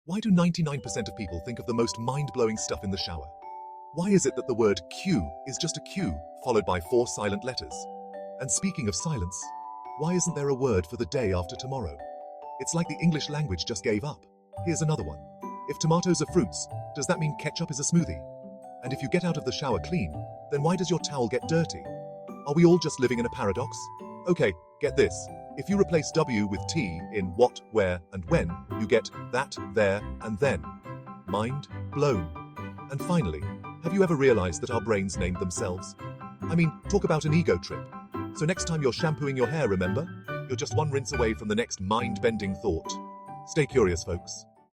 Why do 99% of people think of the most mind-blowing stuff in the shower? Why is it that the word Q is just a Q followed by 4 silent letters? And speaking of silence, why isn't there a word for the day after tomorrow? It's like the English language just gave up. Here's another one. If tomatoes are fruits, does that mean ketchup is a smoothie? And if you get out of the shower clean, then why does your towel get dirty? Are we all just living in a paradox? Okay, get this. If you replace W with T in what, where, and when, you get that, there, and then. Mind blown. And finally, have you ever realized that our brains named themselves? I mean, talk about an ego trip. So next time you're shampooing your hair, remember? You're just one rinse away from the next mind-bending thought. Stay curious, folks.